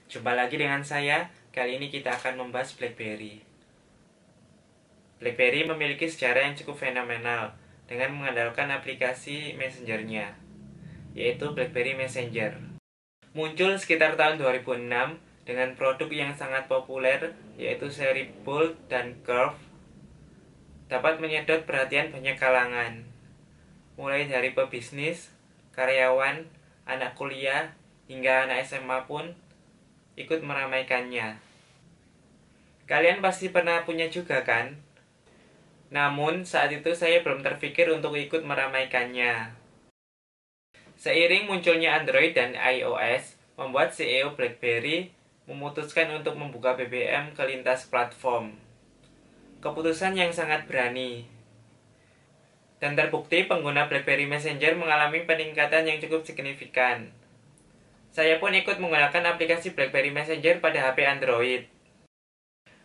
Jumpa lagi dengan saya. Kali ini kita akan membahas BlackBerry. BlackBerry memiliki sejarah yang cukup fenomenal dengan mengandalkan aplikasi messengernya, yaitu BlackBerry Messenger. Muncul sekitar tahun 2006 dengan produk yang sangat populer, yaitu seri Bold dan Curve, dapat menyedot perhatian banyak kalangan, mulai dari pebisnis, karyawan, anak kuliah, hingga anak SMA pun ikut meramaikannya. Kalian pasti pernah punya juga kan? Namun saat itu saya belum terpikir untuk ikut meramaikannya. Seiring munculnya Android dan iOS, membuat CEO BlackBerry memutuskan untuk membuka BBM ke lintas platform. Keputusan yang sangat berani. Dan terbukti pengguna BlackBerry Messenger mengalami peningkatan yang cukup signifikan. Saya pun ikut menggunakan aplikasi BlackBerry Messenger pada HP Android.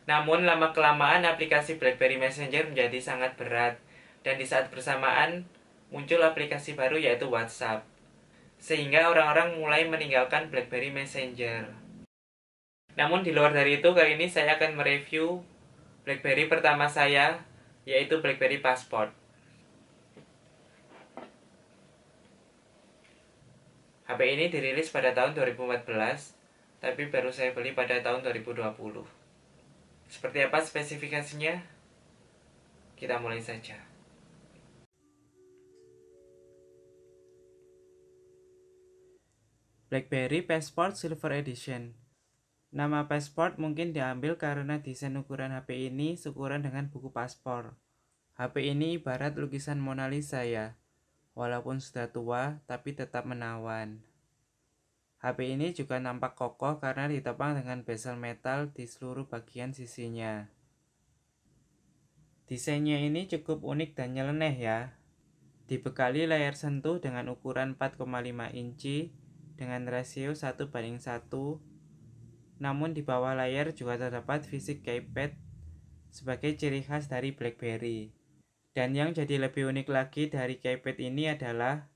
Namun lama-kelamaan aplikasi BlackBerry Messenger menjadi sangat berat, dan di saat bersamaan muncul aplikasi baru yaitu WhatsApp. Sehingga orang-orang mulai meninggalkan BlackBerry Messenger. Namun di luar dari itu, kali ini saya akan mereview BlackBerry pertama saya, yaitu BlackBerry Passport. HP ini dirilis pada tahun 2014, tapi baru saya beli pada tahun 2020. Seperti apa spesifikasinya? Kita mulai saja. BlackBerry Passport Silver Edition. Nama Passport mungkin diambil karena desain ukuran HP ini seukuran dengan buku paspor. HP ini ibarat lukisan Mona Lisa ya, walaupun sudah tua tapi tetap menawan. HP ini juga nampak kokoh karena ditopang dengan bezel metal di seluruh bagian sisinya. Desainnya ini cukup unik dan nyeleneh ya. Dibekali layar sentuh dengan ukuran 4,5 inci dengan rasio 1:1. Namun di bawah layar juga terdapat fisik keypad sebagai ciri khas dari BlackBerry. Dan yang jadi lebih unik lagi dari keypad ini adalah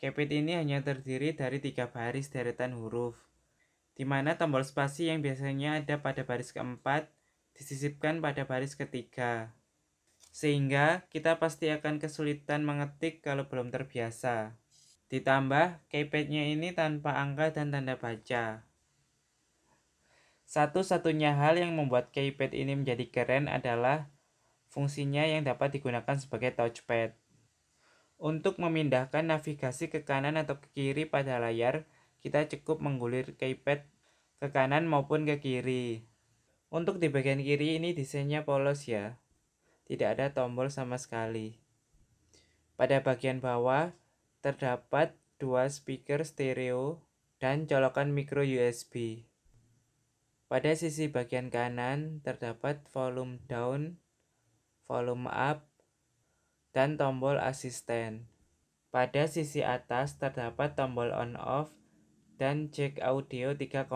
keypad ini hanya terdiri dari 3 baris deretan huruf, di mana tombol spasi yang biasanya ada pada baris keempat disisipkan pada baris ketiga. Sehingga kita pasti akan kesulitan mengetik kalau belum terbiasa. Ditambah, keypadnya ini tanpa angka dan tanda baca. Satu-satunya hal yang membuat keypad ini menjadi keren adalah fungsinya yang dapat digunakan sebagai touchpad. Untuk memindahkan navigasi ke kanan atau ke kiri pada layar, kita cukup menggulir keypad ke kanan maupun ke kiri. Untuk di bagian kiri ini desainnya polos ya, tidak ada tombol sama sekali. Pada bagian bawah terdapat 2 speaker stereo dan colokan micro USB. Pada sisi bagian kanan terdapat volume down, volume up, dan tombol asisten. Pada sisi atas terdapat tombol on off dan jack audio 3,5.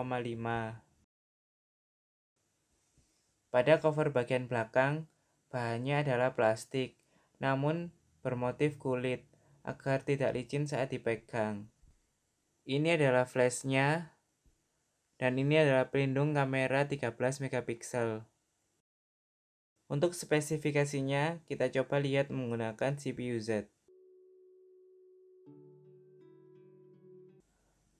Pada cover bagian belakang, bahannya adalah plastik, namun bermotif kulit agar tidak licin saat dipegang. Ini adalah flashnya, dan ini adalah pelindung kamera 13 megapiksel. Untuk spesifikasinya, kita coba lihat menggunakan CPU Z.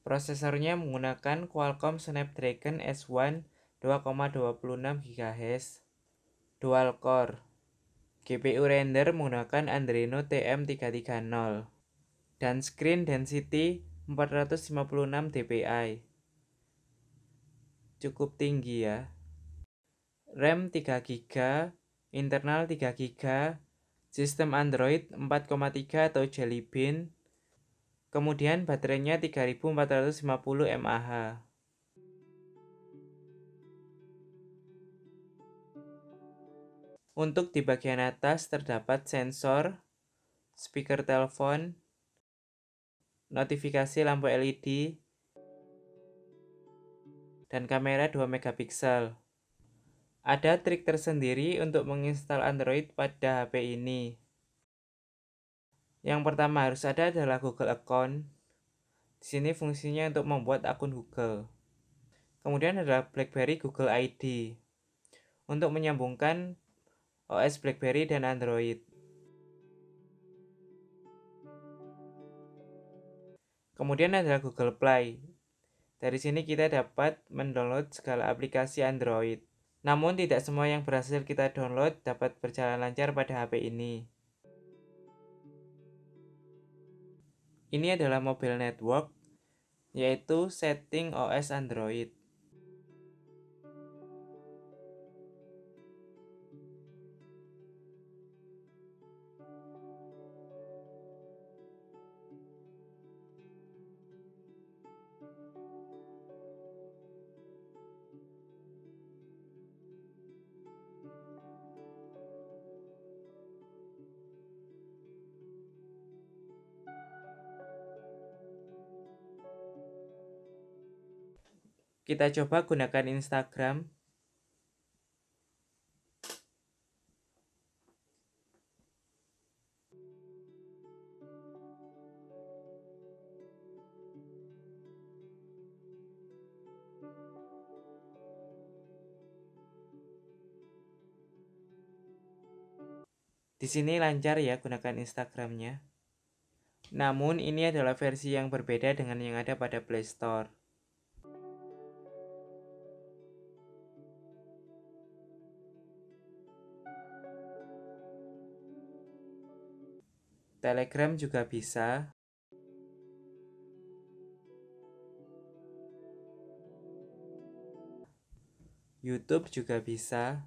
Prosesornya menggunakan Qualcomm Snapdragon S1 2,26 GHz, dual core. GPU render menggunakan Adreno TM330 dan screen density 456 dpi. Cukup tinggi ya. RAM 3 GB, internal 3 GB, sistem Android 4,3 atau Jelly Bean, kemudian baterainya 3450 mAh. Untuk di bagian atas terdapat sensor, speaker telepon, notifikasi lampu LED, dan kamera 2 megapiksel. Ada trik tersendiri untuk menginstal Android pada HP ini. Yang pertama harus ada adalah Google Account. Di sini fungsinya untuk membuat akun Google. Kemudian adalah BlackBerry Google ID untuk menyambungkan OS BlackBerry dan Android. Kemudian adalah Google Play. Dari sini kita dapat mendownload segala aplikasi Android. Namun tidak semua yang berhasil kita download dapat berjalan lancar pada HP ini. Ini adalah mobile network, yaitu setting OS Android. Kita coba gunakan Instagram. Di sini lancar ya gunakan Instagramnya. Namun ini adalah versi yang berbeda dengan yang ada pada Play Store. Telegram juga bisa. YouTube juga bisa.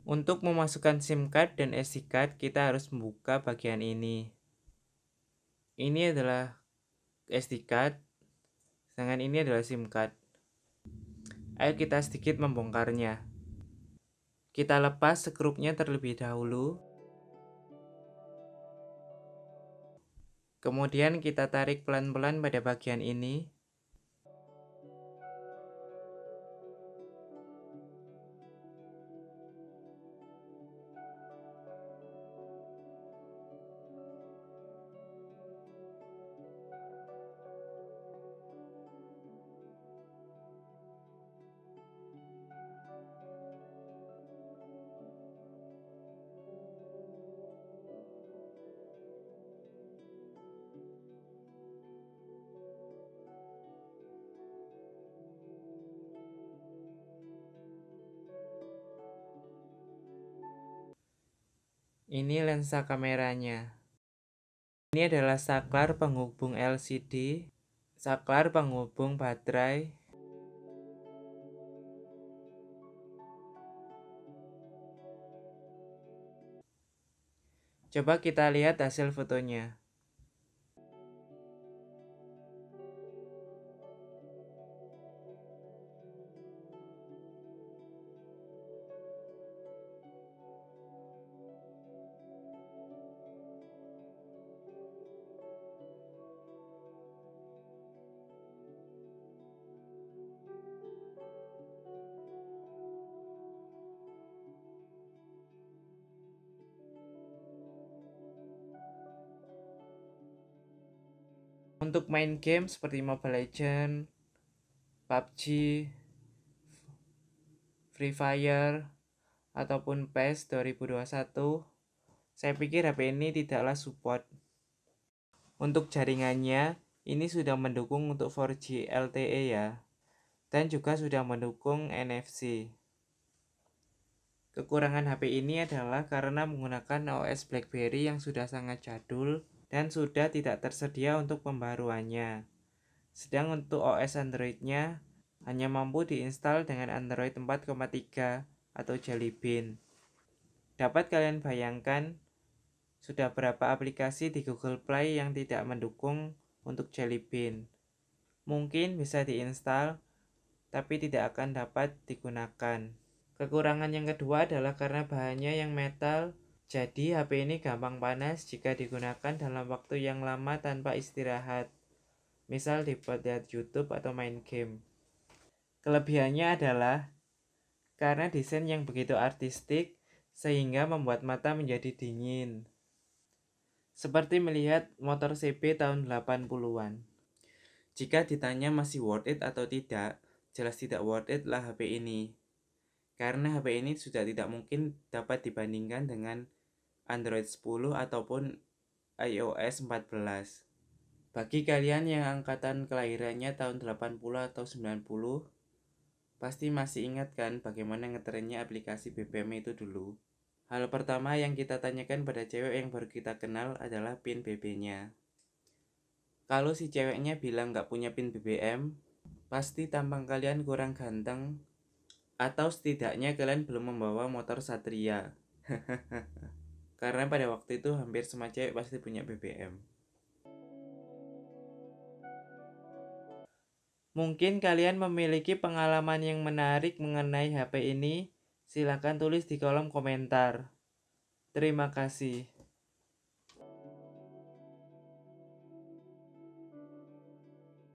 Untuk memasukkan SIM card dan SD card, kita harus membuka bagian ini. Ini adalah SD card, sedangkan ini adalah SIM card. Ayo kita sedikit membongkarnya. Kita lepas skrupnya terlebih dahulu. Kemudian kita tarik pelan-pelan pada bagian ini. Ini lensa kameranya. Ini adalah saklar penghubung LCD, saklar penghubung baterai. Coba kita lihat hasil fotonya. Untuk main game seperti Mobile Legends, PUBG, Free Fire, ataupun PES 2021, saya pikir HP ini tidaklah support. Untuk jaringannya, ini sudah mendukung untuk 4G LTE ya, dan juga sudah mendukung NFC. Kekurangan HP ini adalah karena menggunakan OS BlackBerry yang sudah sangat jadul dan sudah tidak tersedia untuk pembaruannya. Sedang untuk OS Android-nya hanya mampu diinstal dengan Android 4,3 atau Jelly Bean. Dapat kalian bayangkan sudah berapa aplikasi di Google Play yang tidak mendukung untuk Jelly Bean. Mungkin bisa diinstal, tapi tidak akan dapat digunakan. Kekurangan yang kedua adalah karena bahannya yang metal Jadi HP ini gampang panas jika digunakan dalam waktu yang lama tanpa istirahat. Misal dibuat lihat YouTube atau main game. Kelebihannya adalah karena desain yang begitu artistik sehingga membuat mata menjadi dingin. Seperti melihat motor CB tahun 80-an. Jika ditanya masih worth it atau tidak, jelas tidak worth it lah HP ini. Karena HP ini sudah tidak mungkin dapat dibandingkan dengan Android 10 ataupun iOS 14. Bagi kalian yang angkatan kelahirannya tahun 80 atau 90, pasti masih ingat kan bagaimana ngetrennya aplikasi BBM itu dulu. Hal pertama yang kita tanyakan pada cewek yang baru kita kenal adalah PIN BB-nya. Kalau si ceweknya bilang nggak punya PIN BBM, pasti tampang kalian kurang ganteng, atau setidaknya kalian belum membawa motor Satria. Karena pada waktu itu hampir semua cewek pasti punya BBM. Mungkin kalian memiliki pengalaman yang menarik mengenai HP ini. Silakan tulis di kolom komentar. Terima kasih.